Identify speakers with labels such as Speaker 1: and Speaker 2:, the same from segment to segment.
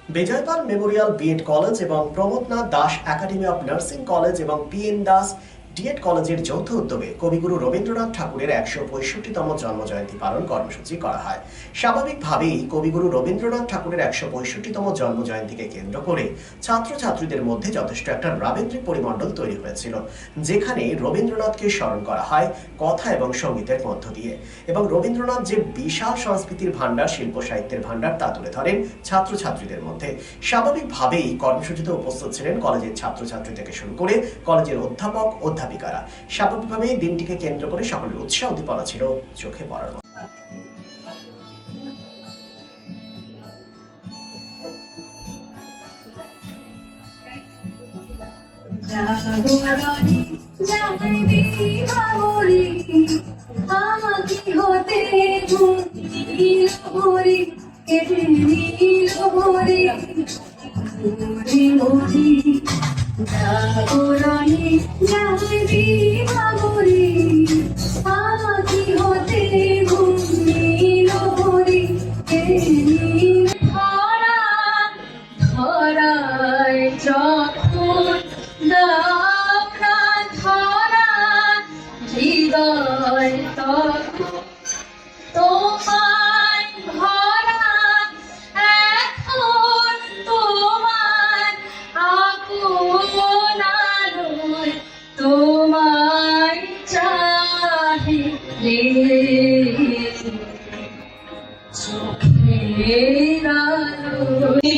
Speaker 1: Vijaypal Memorial B Ed college এবং Pramodnath Das academy of nursing college এবং PN Das DEd কলেজের যৌথ উদ্যোগে কবিগুরু রবীন্দ্রনাথ ঠাকুরের ১৬৫তম জন্মজয়ন্তী পালন কর্মসূচি করা হয়। স্বাভাবিকভাবেই কবিগুরু রবীন্দ্রনাথ ঠাকুরের ১৬৫তম জন্মজয়ন্তীকে কেন্দ্র করে ছাত্রছাত্রীদের মধ্যে যথেষ্ট একটা রাবীন্দ্রিক পরিমণ্ডল তৈরি হয়েছিল, যেখানে রবীন্দ্রনাথকে স্মরণ করা হয় কথা এবং সঙ্গীতের মধ্য দিয়ে, এবং রবীন্দ্রনাথ যে বিশাল সংস্কৃতির ভাণ্ডার, শিল্প সাহিত্যের ভাণ্ডার, তা তুলে ধরেন ছাত্রছাত্রীদের মধ্যে। স্বাভাবিকভাবেই কর্মসূচিতে উপস্থিত ছিলেন কলেজের ছাত্রছাত্রী থেকে শুরু করে কলেজের অধ্যাপক অধ্যাপিকারা। স্বাভাবিকভাবেই দিনটিকে কেন্দ্র করে সকলের উৎসাহ উদ্দীপনা ছিল চোখে পড়ার মতো।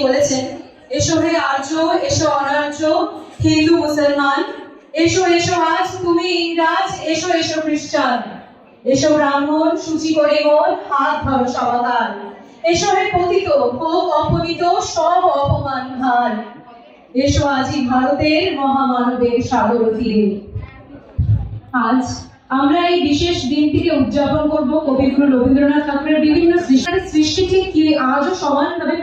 Speaker 2: বলেছেন, এসো হে আর্য, এসো অনার্য, হিন্দু মুসলমান, এসো এসো আজ তুমি ইংরাজ, এসো এসো খ্রিস্টান, এসো ব্রাহ্মণ, সূচি করে মন, হাত ধরো সমাধান, এসো হে পতিত, হোক অপতিত সব অপমান ভার, এসো আজি ভারতের মহামানবের সাগর তীরে। আজ আমরা এই বিশেষ দিনটিকে উদযাপন করব কবিগুরু রবীন্দ্রনাথ ঠাকুরের বিভিন্ন সৃষ্টিকে কি আজও সমানভাবে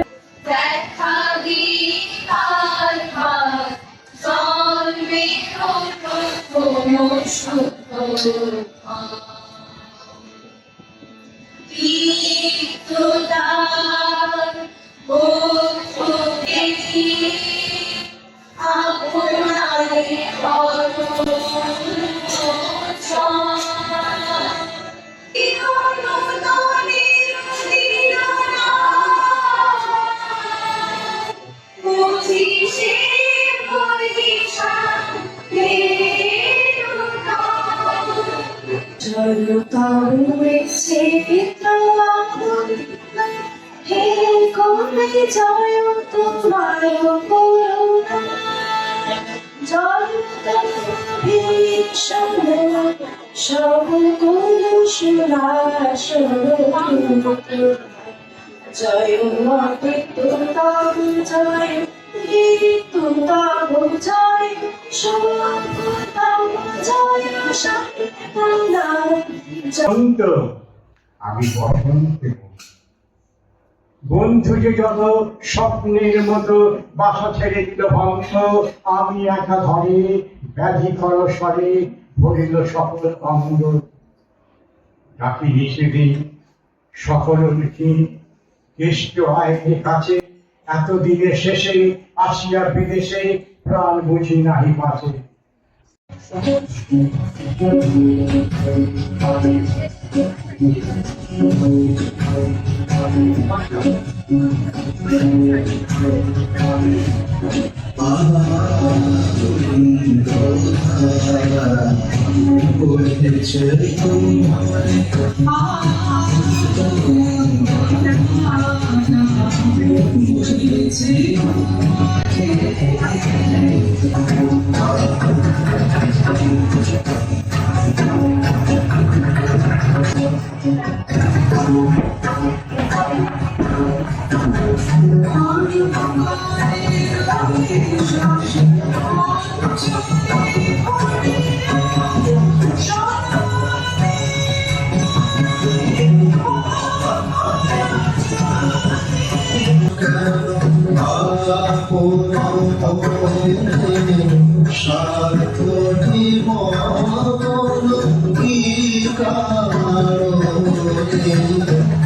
Speaker 3: হে কবি জয় তোমার করুণা, জয় ভীষণ সব কুলুষরা জয় মৃত্যুতাম জয় মৃত্যুতাম জয় সর্বতাম জয়
Speaker 4: বসন্ত, আমি বসন্ত। বন্ধু যে যত স্বপ্নের মতো বাসা ছেড়ে দিল ভঙ্গ, আমি একা ধরে ব্যাধি কর স্বরে ভরিল সকল অঙ্গ। ডাকি নিষেধে সকল লিখি কেষ্ট আয় কাছে, এতদিনের শেষে আসিয়া বিদেশে প্রাণ বুঝি নাহি পাছে।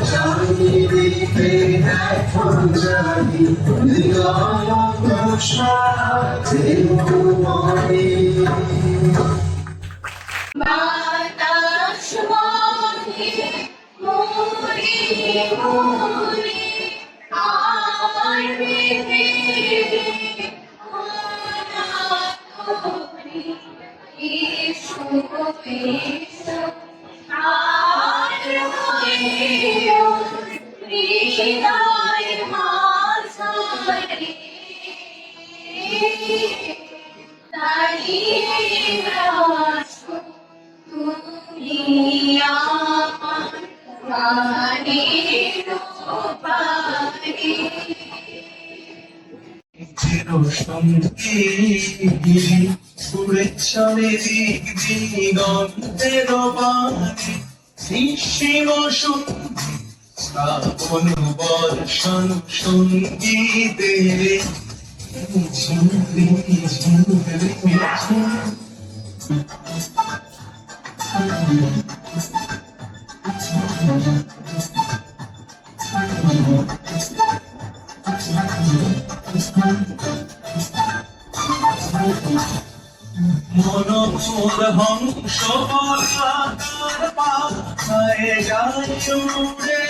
Speaker 3: Shall we be
Speaker 5: এখন জানি দিলাম সাথে মনে
Speaker 3: বাতাস বহে মোরে মোরে আর বেঁধে এসো এসো আর হয়ে হৃদয় মাঝারে দাঁড়িয়ে আছো তুমি আমার প্রাণের পারে
Speaker 5: চিরসঙ্গী শুভেচ্ছারে দিক দিগন্তের বাণী নিঃসীম সঙ্গী শ্রাবণ বর্ষণ সঙ্গীতে ঝিমরি ঝিমরি মনোমোর হংস পতাকার পাখায় যায় উড়ে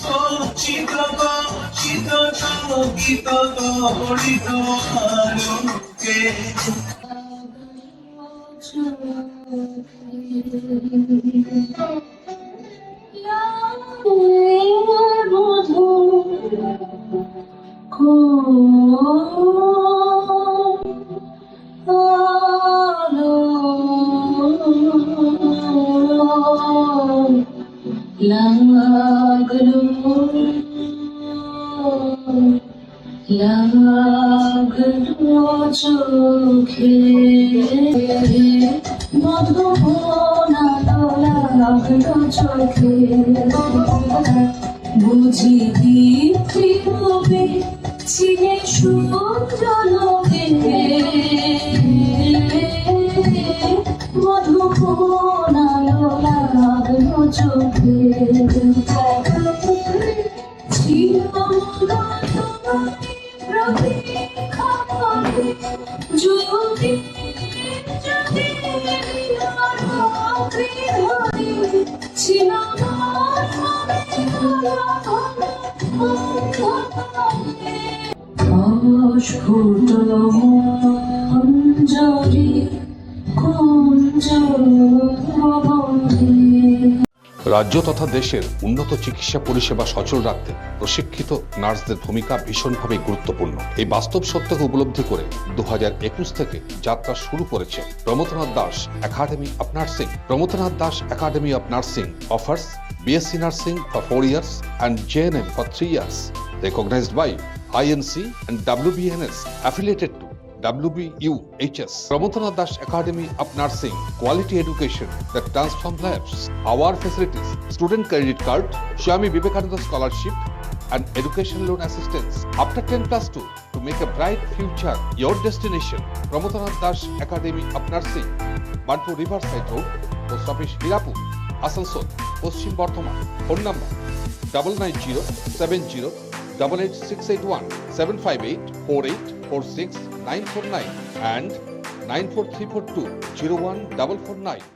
Speaker 5: কচিত কচিত চকিত তড়িত আলোকে
Speaker 3: লাগলো চোখে মধুবনা লাগলো চোখে বুঝি দীপ্তি হবে ছিলে সূর্যলোকে মধুবনা লাগলো চোখে অস্ফুট মঞ্জরি কুঞ্জ
Speaker 6: রাজ্য তথা দেশের উন্নত চিকিৎসা পরিষেবা সচল রাখতে প্রশিক্ষিত নার্সদের ভূমিকা ভীষণভাবে গুরুত্বপূর্ণ। এই বাস্তব সত্যকে উপলব্ধি করে 2021 থেকে যাত্রা শুরু করেছে Pramathanath Das academy of nursing. Pramathanath Das academy of nursing offers BSc Nursing for 4 years and JNM for 3 years, recognized by INC and WBNS, affiliated to WBUHS. Pramodanath Das Academy of Nursing, quality education that transforms lives. Our facilities: student credit card, Swami Vivekananda scholarship, and education loan assistance. After 10+2, to make a bright future, your destination. Pramodanath Das Academy of Nursing, Banpur Riverside Road, Post Office Hirapur, Asansol, Paschim Bardhaman. Phone number 9907088681 7584846 949 and 94342 01449.